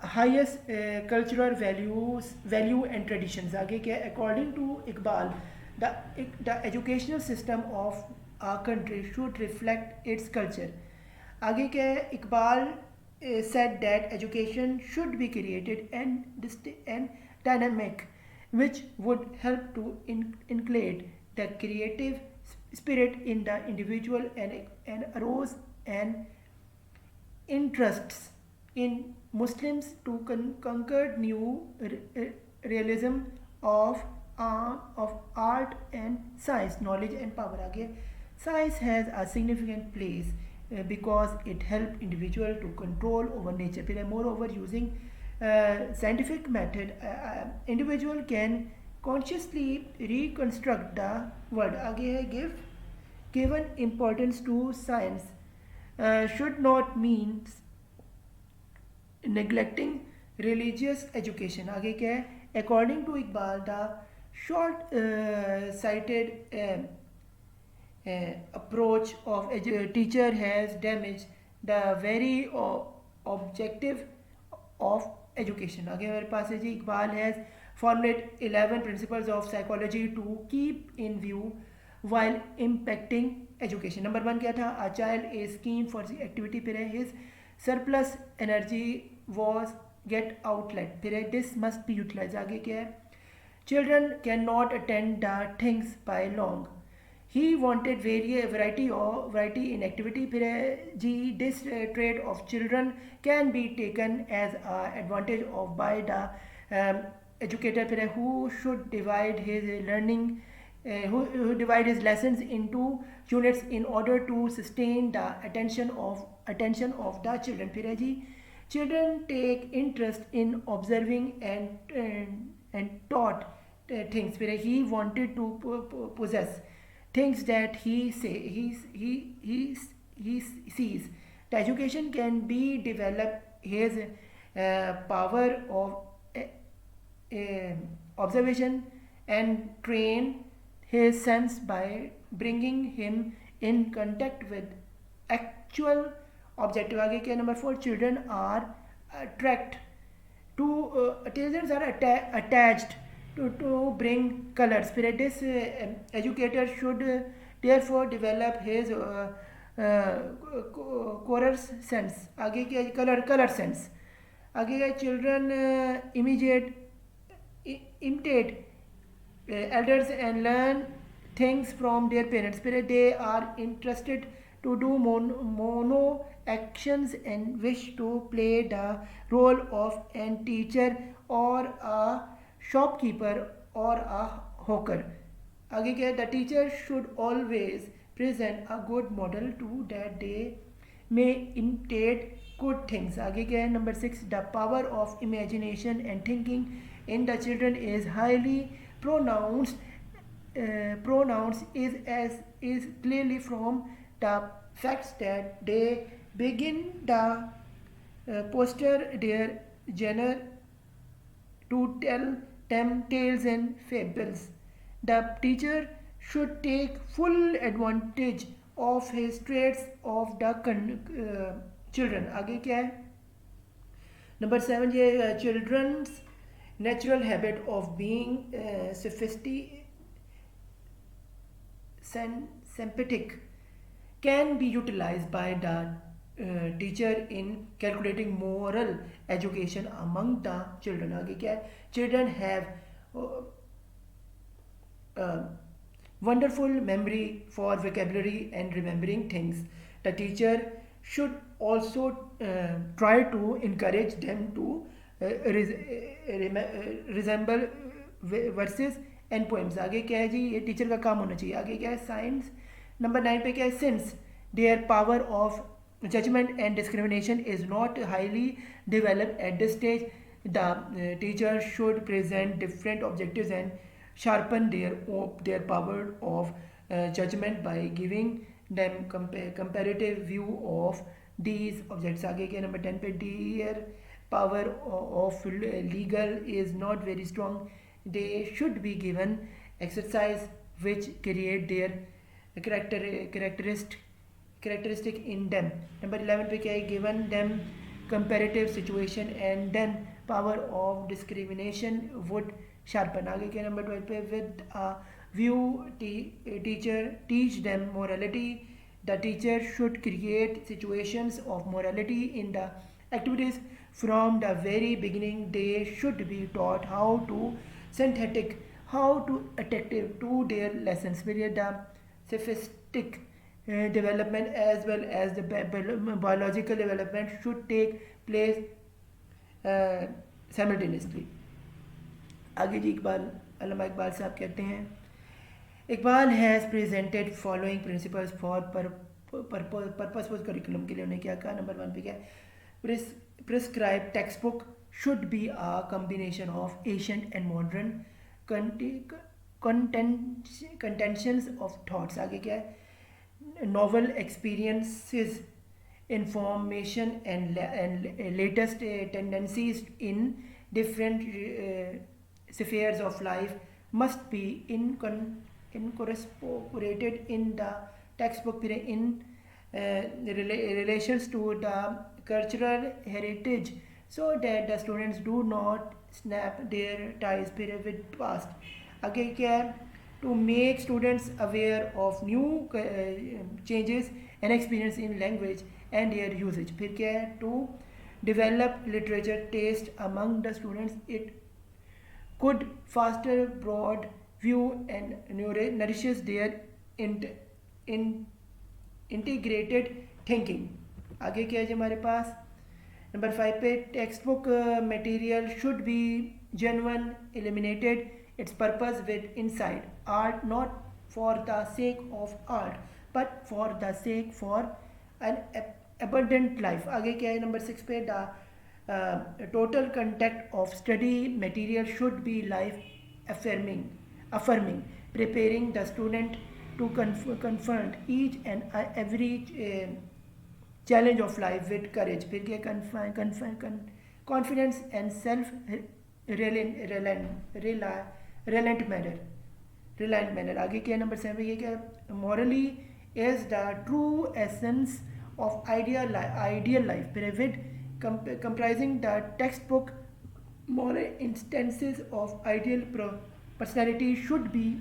highest cultural value and traditions. आगे क्या? According to Iqbal, the educational system of our country should reflect its culture. आगे क्या? Iqbal said that education should be created and dynamic, which would help to include the creative spirit in the individual and arouse and interests in Muslims to conquer new realism of art and science, knowledge and power. आगे science has a significant place because it helps individual to control over nature. फिर moreover using scientific method individual can consciously reconstruct the world. आगे है given importance to science should not mean neglecting religious education. आगे क्या है? According to Iqbal, the short-sighted approach of teacher has damaged the very objective of education. आगे हमारे पास है जी. Iqbal has formulated 11 principles of psychology to keep in view while impacting education. Number 1 क्या था? A child is keen for the activity. फिर है his surplus energy was get outlet. फिर है this must be utilized. आगे क्या है? Children cannot attend the things by long. He wanted variety in activity. फिर है जी. This trait of children can be taken as advantage of by the educator. फिर है who should divide his learning who divide his lessons into units in order to sustain the attention of the children. फिर है जी. Children take interest in observing and taught things. फिर है he wanted to possess things that he sees. The education can be developed his power of observation and train his sense by bringing him in contact with actual objective आगे क्या number 4 children are attract to children are attached to bring colors. This educator should therefore develop his color sense. आगे क्या color sense. आगे क्या children imitate elders and learn things from their parents. They are interested to do mono actions and wish to play the role of an teacher or a shopkeeper or a hawker. आगे क्या है, the teacher should always present a good model to that they may imitate good things. आगे क्या है number 6 the power of imagination and thinking in the children is highly pronounced is clearly from the facts that they begin the posture their genre to tell them tales and fables. The teacher should take full advantage of his traits of the children. आगे क्या है number 7 ये children's natural habit of being sympathetic can be utilized by the teacher in calculating moral education among the children. आगे क्या है children have wonderful memory for vocabulary and remembering things. The teacher should also try to encourage them to resemble verses and poems. आगे क्या है जी ये teacher का काम होना चाहिए. आगे क्या है साइंस नंबर 9 पे क्या है since their power of judgment and discrimination is not highly developed at this stage, the teacher should present different objectives and sharpen their power of judgment by giving them comparative view of these objects. आगे क्या number 10 पे their power of legal is not very strong. They should be given exercise which create their characteristic in them. Number 11 पे क्या है given them comparative situation and then power of discrimination would sharpen. आगे क्या number 12 पे with a view teacher teach them morality. The teacher should create situations of morality in the activities from the very beginning. They should be taught how to synthetic, how to attractive to their lessons. Period. The sophistic development as well as the biological development should take place simultaneously. आगे जी इकबाल अल्लामा इकबाल साहब कहते हैं Iqbal has presented following principles for purposeful curriculum के लिए उन्हें क्या कहा number 1 पे क्या prescribe text book should be a combination of ancient and modern contentions of thoughts. आगे क्या है novel experiences information and latest tendencies in different spheres of life must be incorporated in the textbook in relations to the cultural heritage so that the students do not snap their ties with past. आगे क्या है to make students aware of new changes and experience in language and their usage. फिर क्या है to develop literature taste among the students. It could foster broad view and nourishes their integrated thinking. आगे क्या है जी हमारे पास number 5 पे text book material should be genuine, eliminated its purpose with insight. Art not for the sake of art but for the sake for an abundant life. आगे क्या है number 6 पे the total content of study material should be life affirming, preparing the student to confront each and every challenge of life with courage. फिर क्या confidence and self reliant manner. आगे क्या number 7 ये क्या morally is the true essence of ideal life pyramid comprising the textbook moral instances of ideal personality should be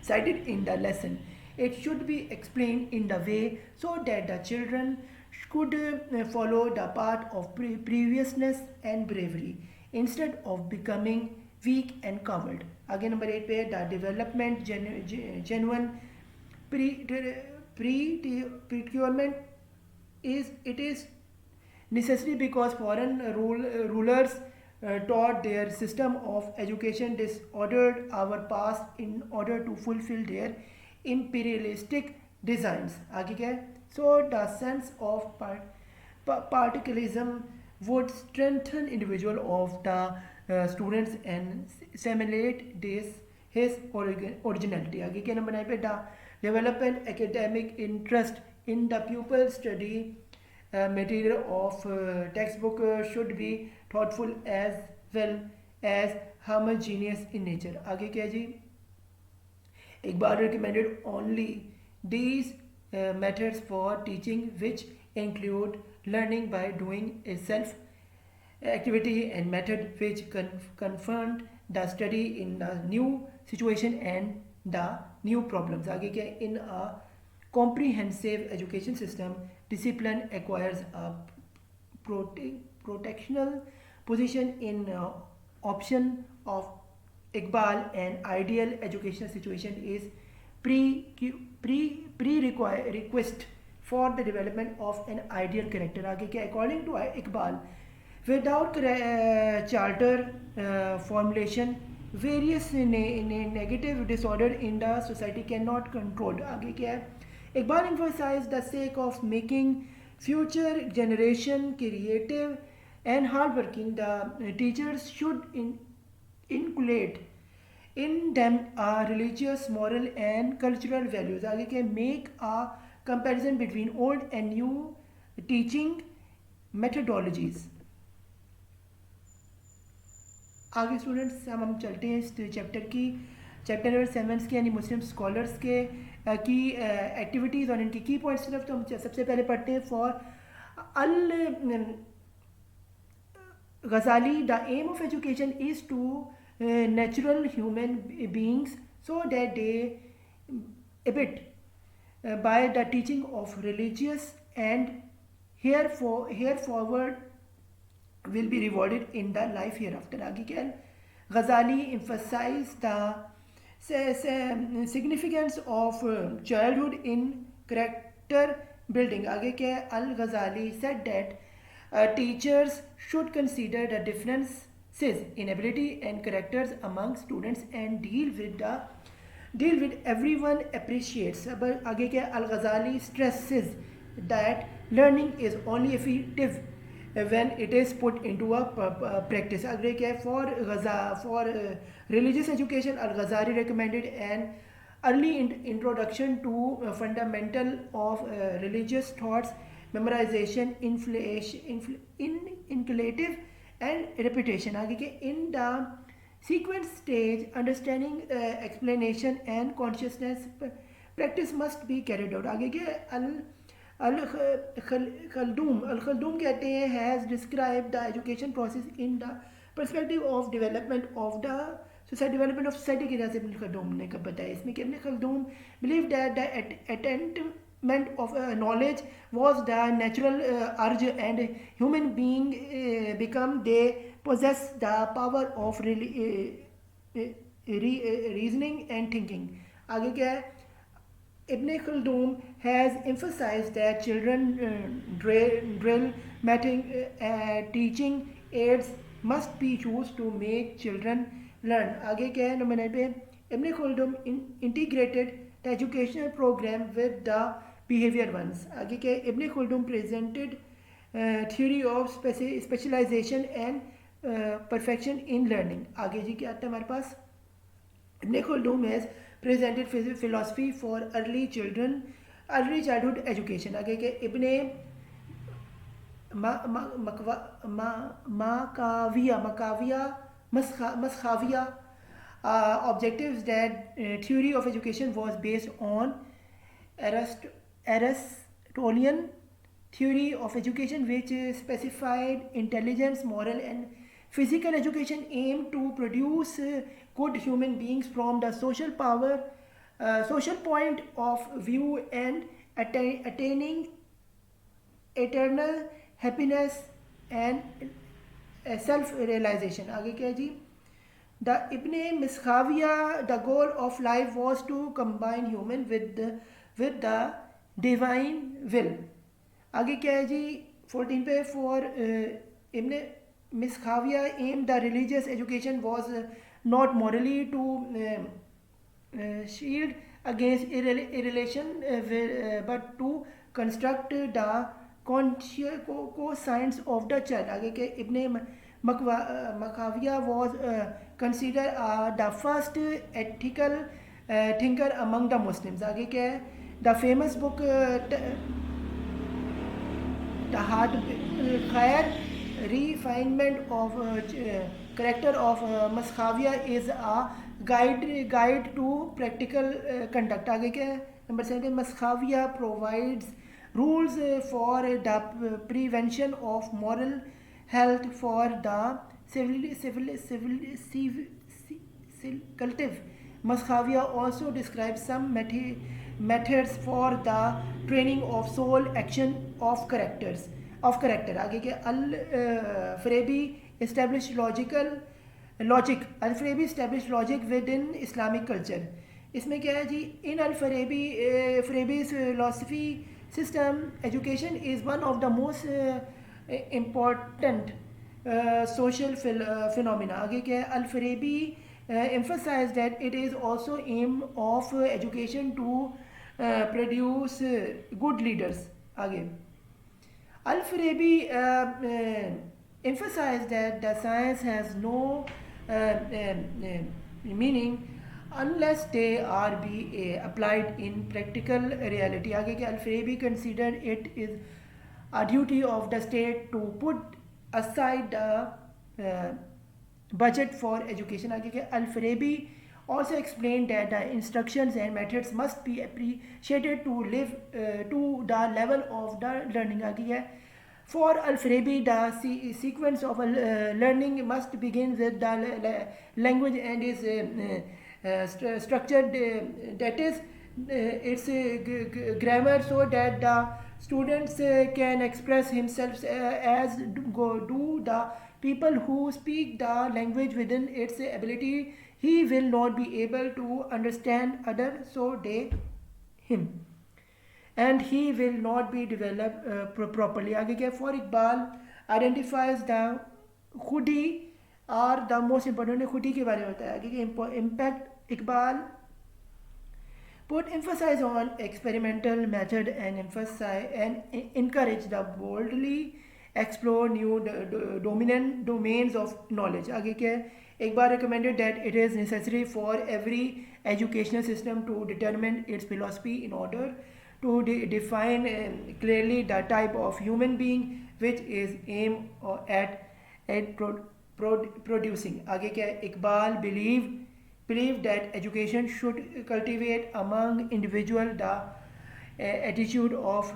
cited in the lesson. It should be explained in the way so that the children could follow the path of previousness and bravery instead of becoming weak and coward. Again, number 8 पे the development genuine procurement is necessary because foreign rulers taught their system of education disordered our past in order to fulfill their imperialistic designs. आगे क्या है? So the sense of particularism would strengthen individual of the students and simulate this his originality. आगे क्या number 9 पे the development academic interest in the pupil study material of textbook should be thoughtful as well as homogeneous in nature. आगे क्या जी? Iqbal recommended only these methods for teaching, which include learning by doing a self activity and method which confront the study in the new situation and the new problems. आगे क्या? In a comprehensive education system, discipline acquires a protectional position in option of Iqbal. An ideal educational situation is prerequisite for the development of an ideal character. आगे क्या? According to Iqbal, without charter formulation, various negative disorder in the society cannot control. आगे क्या है? Iqbal emphasized the sake of making future generation creative and hardworking. The teachers should inculcate in them are religious, moral and cultural values. आगे क्या? Make a comparison between old and new teaching methodologies. आगे students हम चलते हैं इस chapter number 7 के यानी मुस्लिम scholars के की एक्टिविटीज़ और इनकी की पॉइंट्स तरफ। तो हम सबसे पहले पढ़ते हैं for Al Ghazali, the aim of education is to natural human beings so that they abide by the teaching of religious and hereforward will be rewarded in the life hereafter. आगे क्या? Ghazali emphasized the significance of childhood in character building. आगे क्या? Al-Ghazali said that teachers should consider the differences in ability and characters among students and deal with everyone appreciates. अब आगे क्या? Al-Ghazali stresses that learning is only effective when it is put into a practice. आगे क्या? For religious education, Al-Ghazali recommended an early introduction to fundamental of religious thoughts, memorization, inculative and repetition. आगे के? In the sequence stage, understanding, explanation and consciousness practice must be carried out. आगे के? Al-Khaldun कहते हैं has described the education process in the perspective of development of the society, development of society के जैसे Ibn Khaldun ने कब बताया इसमें कि Ibn Khaldun believed that the attainment of knowledge was the natural urge and human being become they possess the power of reasoning and thinking. आगे क्या है? Ibn Khaldun has emphasized that children drill teaching aids must be used to make children learn. आगे क्या है? Number 9 पे Ibn Khaldun integrated the educational program with the behavior ones. आगे क्या है? Ibn Khaldun presented theory of specialization and perfection in learning. आगे जी क्या आता है हमारे पास? Ibn Khaldun has presented philosophy for early childhood education. आगे के? Ibn Maskhaviya objectives that theory of education was based on Aristotelian theory of education which specified intelligence, moral and physical education aimed to produce good human beings from the social point of view and attaining eternal happiness and self realization. आगे क्या है जी? The Ibn Miskhawiya, the goal of life was to combine human with the divine will. आगे क्या है जी? 14 पे for Ibn Miskhawiya aim the religious education was not morally to shield against irrelation but to construct the conscience of the child. आगे के Ibn Makhawiya was considered the first ethical thinker among the Muslims. आगे क्या है? The famous book the hard higher refinement of character of Maskhawiya is a guide to practical conduct. आगे क्या है? Number 7, Maskhawiya provides rules for the prevention of moral health for the cultive. Maskhawiya also describes some methods for the training of soul, action of character. आगे के Al-Farabi established logic Al-Farabi established logic within Islamic culture. इसमें क्या है जी? In Farabi's philosophy system, education is one of the most important social phenomena. आगे क्या है? Al-Farabi emphasized that it is also aim of education to produce good leaders. आगे Al-Farabi emphasized that the science has no meaning unless they are be applied in practical reality. आगे के Al-Farabi considered it is a duty of the state to put aside the budget for education. आगे के Al-Farabi also explained that the instructions and methods must be appreciated to live to the level of the learning. आगे है for Al-Farabi the sequence of learning must begin with the language and is structured that is its grammar so that the students can express himself as do the people who speak the language within its ability. He will not be able to understand others so they him and he will not be developed properly. आगे क्या? For Iqbal identifies the khudi are the most important. खुदी के बारे में बताया. आगे के impact Iqbal put emphasis on experimental method and emphasize and encourage the boldly explore new dominant domains of knowledge. आगे क्या? Iqbal recommended that it is necessary for every educational system to determine its philosophy in order to define clearly the type of human being which is aimed at producing. आगे क्या? Iqbal believed that education should cultivate among individual the attitude of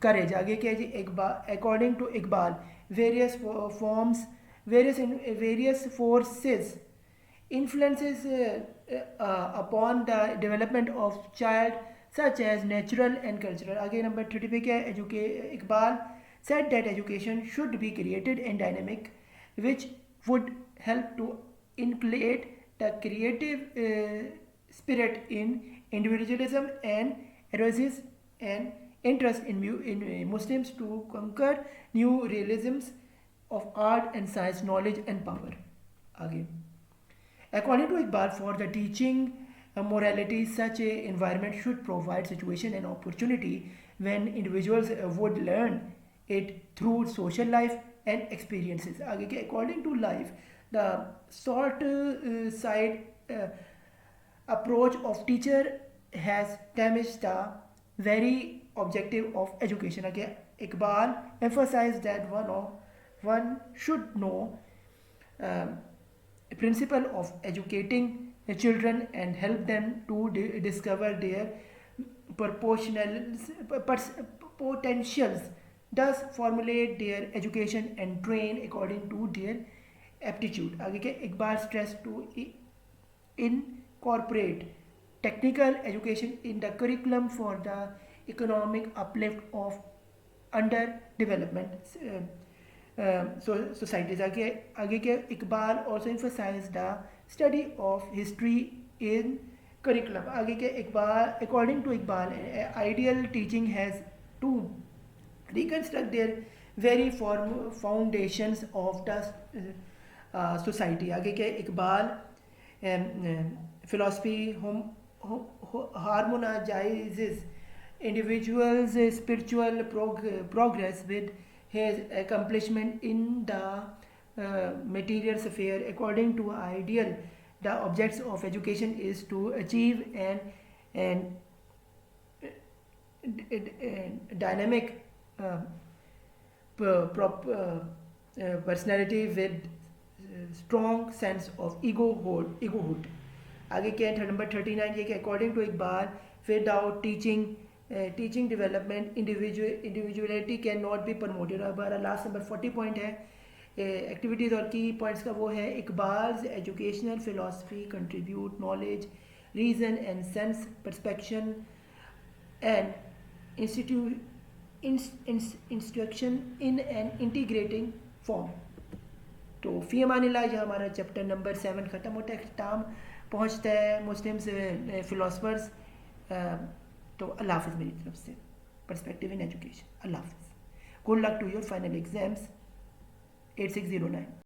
courage. आगे क्या जी? According to Iqbal, various forces influences upon the development of child such as natural and cultural. आगे number 30 पे क्या है? Iqbal said that education should be created and dynamic which would help to inculcate the creative spirit in individualism and arouses an interest in Muslims to conquer new realisms of art and science, knowledge and power. आगे according to Iqbal, for the teaching morality, such a environment should provide situation and opportunity when individuals would learn it through social life and experiences. आगे के according to life, the short side approach of teacher has damaged the very objective of education. Again, Iqbal emphasized that one should know principle of educating children and help them to discover their potentials, thus formulate their education and train according to their aptitude. आगे क्या Iqbal stress to incorporate technical education in the curriculum for the economic uplift of underdevelopment societies. आगे क्या Iqbal also emphasize the study of history in curriculum. आगे क्या Iqbal according to Iqbal ideal teaching has to reconstruct their very foundations of the society. आगे क्या Iqbal philosophy harmonizes individuals' spiritual progress with his accomplishment in the material sphere. According to ideal, the objects of education is to achieve an dynamic personality with strong sense of egohood. आगे क्या है number 39 ये कि according to Iqbal without teaching development individuality can not be promoted. हमारा last number 40 point है activities और की points का. वो है Iqbal's educational philosophy contribute knowledge reason and sense perception and instruction in an integrating form. तो फ़ी अमानिल्लाह यह हमारा चैप्टर नंबर 7 ख़त्म होता है, अख्ताम पहुँचता है मुस्लिम्स फ़िलोसफर्स. तो अल्लाह हाफ़िज़ मेरी तरफ से. Perspective in education. अल्लाह हाफ़िज़. Good luck to your final exams 8609.